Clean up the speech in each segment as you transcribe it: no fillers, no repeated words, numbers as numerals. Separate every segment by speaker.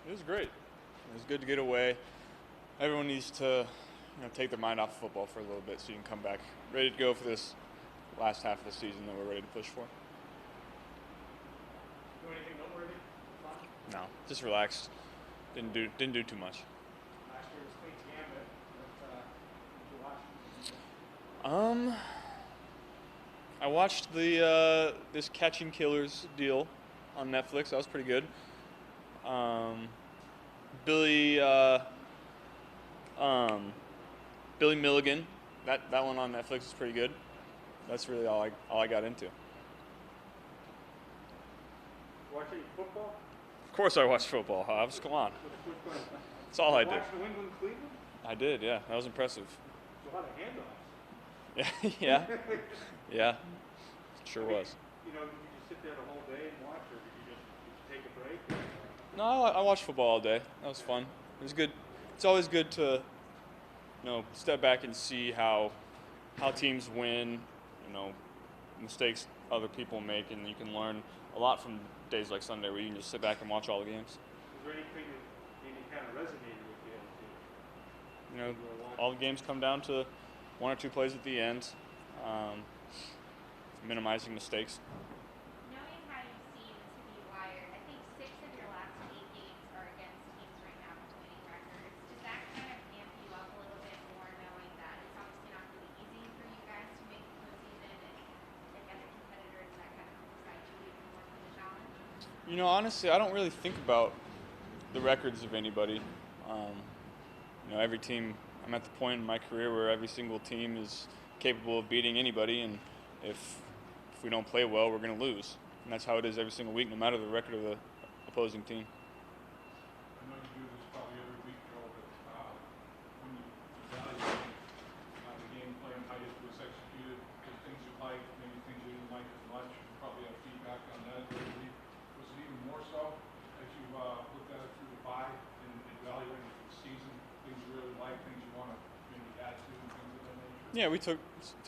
Speaker 1: It was great. It was good to get away. Everyone needs to, take their mind off of football for a little bit so you can come back ready to go for this last half of the season that we're ready to push for.
Speaker 2: Do anything noteworthy? Fun?
Speaker 1: No, just relaxed. Didn't do too much.
Speaker 2: Last year was Clay's Gambit. What did you watch?
Speaker 1: I watched the this Catching Killers deal on Netflix. That was pretty good. Billy Billy Milligan. That one on Netflix is pretty good. That's really all I got into.
Speaker 2: Watch any football?
Speaker 1: Of course, I watched football. Hobbs, come on.
Speaker 2: Which one?
Speaker 1: That's all I did.
Speaker 2: Watch New England, Cleveland?
Speaker 1: I did. Yeah, that was impressive.
Speaker 2: There's a lot of handoffs.
Speaker 1: Yeah, yeah, sure was.
Speaker 2: Did you just sit there the whole day and watch, or did you take a break?
Speaker 1: No, I watched football all day. That was fun. It was good. It's always good to, step back and see how teams win. Mistakes other people make, and you can learn a lot from days like Sunday where you can just sit back and watch all the games.
Speaker 2: Is there anything that kind of resonated with you?
Speaker 1: All the games come down to one or two plays at the end, minimizing mistakes.
Speaker 3: Knowing how you seem to be wired, I think 6 of your last 8 games are against teams right now with winning records. Does that kind of amp you up a little bit more, knowing that it's obviously not really easy for you guys to make the postseason, and like other competitors, that kind of excites you even more for the challenge?
Speaker 1: Honestly, I don't really think about the records of anybody. Every team. I'm at the point in my career where every single team is capable of beating anybody, and if we don't play well, we're going to lose. And that's how it is every single week, no matter the record of the opposing team.
Speaker 4: I know you do this probably every week, Joe, but when you evaluate the game plan, how it was executed, the things you like, maybe things you didn't like as much, you probably have feedback on that every week. Was it even more so as you looked at it through the bye and evaluated the season, things you really like, things you want to maybe add to, and things of that nature?
Speaker 1: Yeah, we took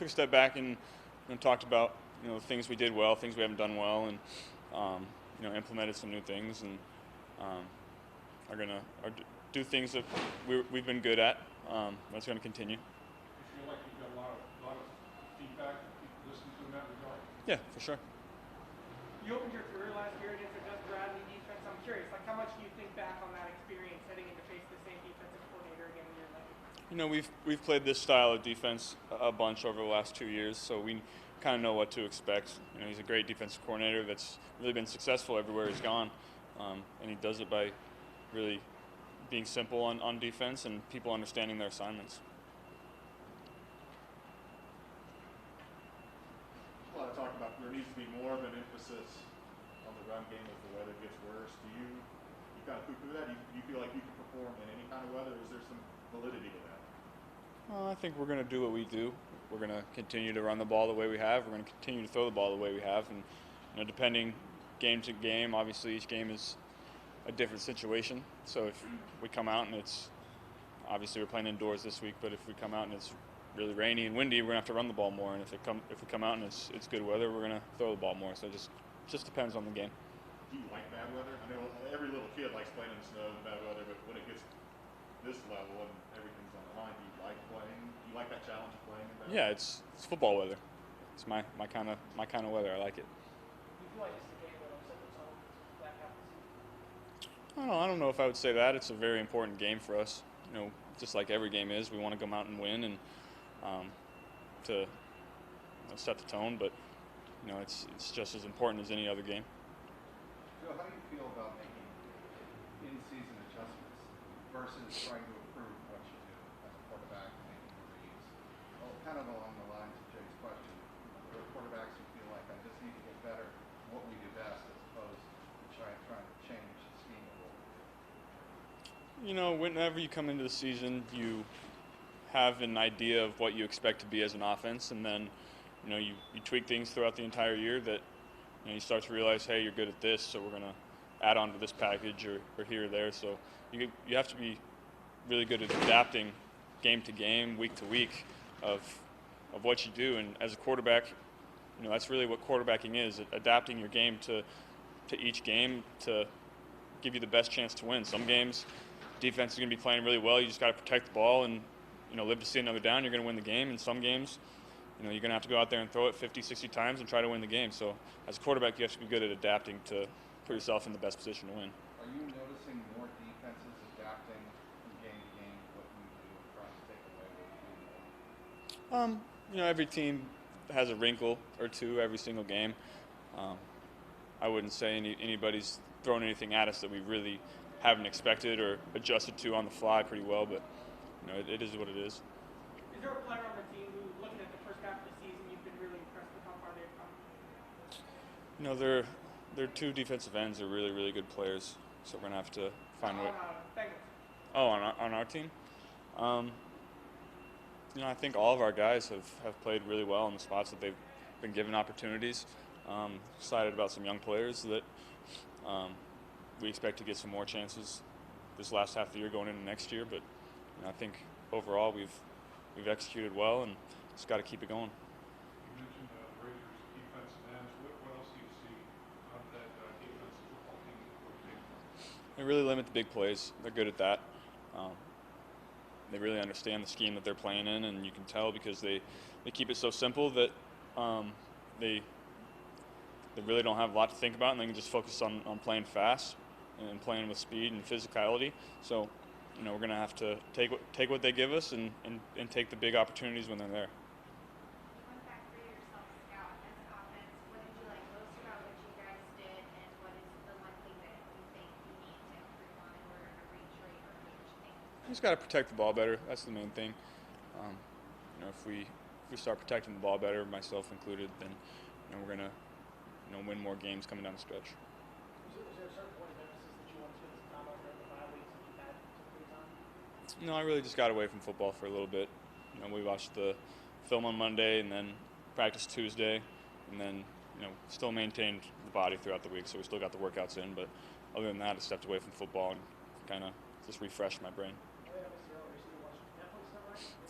Speaker 1: a step back and talked about things we did well, things we haven't done well, and implemented some new things, and are gonna do things that we've been good at. That's going to continue.
Speaker 4: You feel like you've got a lot of feedback, people listening to in that regard?
Speaker 1: Yeah, for sure.
Speaker 2: You opened your career last year against a Gus Bradley defense. I'm curious, how much do you think back on that experience heading in to face the same defensive coordinator again a year later?
Speaker 1: We've played this style of defense a bunch over the last 2 years, so we kind of know what to expect. He's a great defensive coordinator that's really been successful everywhere he's gone, and he does it by really being simple on defense and people understanding their assignments.
Speaker 5: A lot of talk about there needs to be more of an emphasis on the run game as the weather gets worse. Do you kind of poo-poo that? Do you feel like you can perform in any kind of weather? Is there some validity to that?
Speaker 1: I think we're going to do what we do. We're going to continue to run the ball the way we have. We're going to continue to throw the ball the way we have. And depending game to game, obviously each game is a different situation. So if we come out and it's obviously we're playing indoors this week, but if we come out and it's really rainy and windy, we're going to have to run the ball more. And if we come out and it's good weather, we're going to throw the ball more. So it just depends on the game.
Speaker 5: Do you like bad weather? I know every little kid likes playing in the snow and bad weather, but when it gets this level and everything's on the line, do you like playing? Do you like that challenge of playing in bad weather?
Speaker 1: Yeah, it's football weather. It's my kind of weather. I like it.
Speaker 2: Do you feel like it's the game that upset the tone back half of the season?
Speaker 1: I don't know if I would say that. It's a very important game for us. Just like every game is, we want to come out and win and to set the tone. But it's just as important as any other game.
Speaker 6: Joe, how do you feel about making in-season adjustments versus trying to improve what you do as a quarterback, making the reads? Well, kind of along the lines of Jay's question. There are quarterbacks who feel like I just need to get better at what we do best as opposed to trying to change the scheme of what we do.
Speaker 1: Whenever you come into the season, you have an idea of what you expect to be as an offense, and then you tweak things throughout the entire year that you start to realize, hey, you're good at this, so we're going to add on to this package or here or there. So you have to be really good at adapting game to game, week to week of what you do. And as a quarterback, that's really what quarterbacking is, adapting your game to each game to give you the best chance to win. Some games, defense is going to be playing really well. You just got to protect the ball and, live to see another down. You're going to win the game. In some games, you're going to have to go out there and throw it 50, 60 times and try to win the game. So as a quarterback, you have to be good at adapting to put yourself in the best position to win.
Speaker 6: Are you noticing more defenses adapting from game to game what you do and trying to take away what you do?
Speaker 1: Every team has a wrinkle or two every single game. I wouldn't say anybody's thrown anything at us that we really haven't expected or adjusted to on the fly pretty well, but it is what it is.
Speaker 2: Is there a player on the team who, looking at the first half of the season, you've been really impressed with how far they've come?
Speaker 1: Their two defensive ends are really, really good players, so we're gonna have to find a way.
Speaker 2: Bengals.
Speaker 1: Oh, on our team. I think all of our guys have played really well in the spots that they've been given opportunities. Excited about some young players that we expect to get some more chances this last half of the year going into next year. But I think overall we've executed well and just got to keep it going.
Speaker 4: You mentioned the Raiders' defensive ends. What else do you see out of that defensive football team that
Speaker 1: They really limit the big plays. They're good at that. They really understand the scheme that they're playing in, and you can tell because they keep it so simple that they really don't have a lot to think about, and they can just focus on playing fast and playing with speed and physicality. So, we're going to have to take what they give us and take the big opportunities when they're there.
Speaker 3: You went back through your self-scout as an offense. What did you like most about what you guys did, and what is the one thing that you think you need to improve on in order to reach or even reach things?
Speaker 1: Just got to protect the ball better. That's the main thing. If we start protecting the ball better, myself included, then we're going to win more games coming down the stretch.
Speaker 2: Is there a certain point of emphasis that you want to spend some time on during the 5 weeks that you've had some free time?
Speaker 1: No, I really just got away from football for a little bit. We watched the film on Monday and then practiced Tuesday, and then still maintained the body throughout the week, so we still got the workouts in. But other than that, I stepped away from football and kind of just refreshed my brain.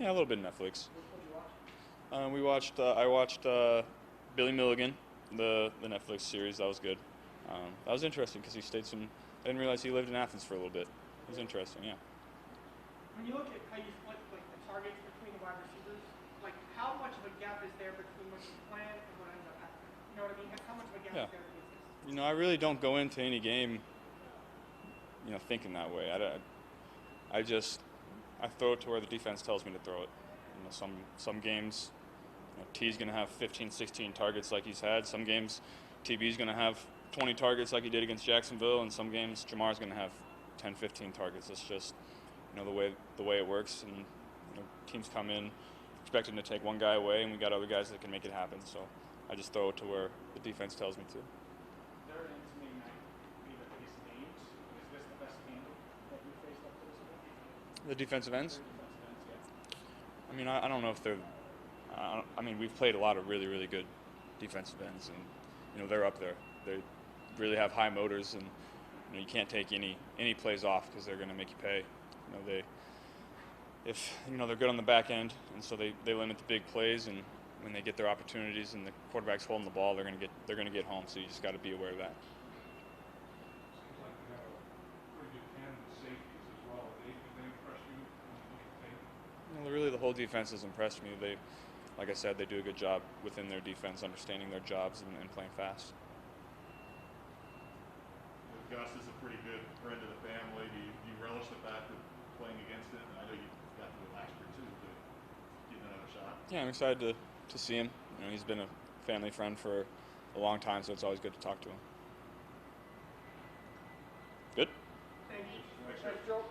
Speaker 1: Yeah, a little bit of Netflix. I watched Billy Milligan, the Netflix series. That was good. That was interesting because he stayed I didn't realize he lived in Athens for a little bit. It was interesting, yeah.
Speaker 2: When you look at how you split the targets between the wide receivers, how much of a gap is there between what you plan and what ends up happening? You know what I mean? How much of a gap is there between this?
Speaker 1: I really don't go into any game, thinking that way. I throw it to where the defense tells me to throw it. Some games, T's going to have 15, 16 targets like he's had. Some games, TB's going to have 20 targets like he did against Jacksonville, and some games Jamar's going to have 10, 15 targets. It's just the way it works, and teams come in expecting to take one guy away, and we got other guys that can make it happen. So I just throw it to where the defense tells me to.
Speaker 2: They're an intimidating night to be the biggest names. Is this the best team that you faced up to this point?
Speaker 1: The defensive ends?
Speaker 2: Yeah.
Speaker 1: I don't know if they're. We've played a lot of really, really good defensive ends, and they're up there. They really have high motors, and you can't take any plays off because they're going to make you pay. They're good on the back end, and so they limit the big plays, and when they get their opportunities and the quarterback's holding the ball, they're going to get home. So you just got to be aware of that.
Speaker 4: Seems like we have a pretty good tandem of safeties as well. They impress you when you look at tape?
Speaker 1: Really, the whole defense has impressed me. Like I said, they do a good job within their defense, understanding their jobs and playing fast.
Speaker 5: Gus is a pretty good friend of the family. Do you relish the fact of playing against him? I know you got to it last year too, but give another shot.
Speaker 1: Yeah, I'm excited to see him. He's been a family friend for a long time, so it's always good to talk to him. Good?
Speaker 2: Thank you. Thanks, Joe.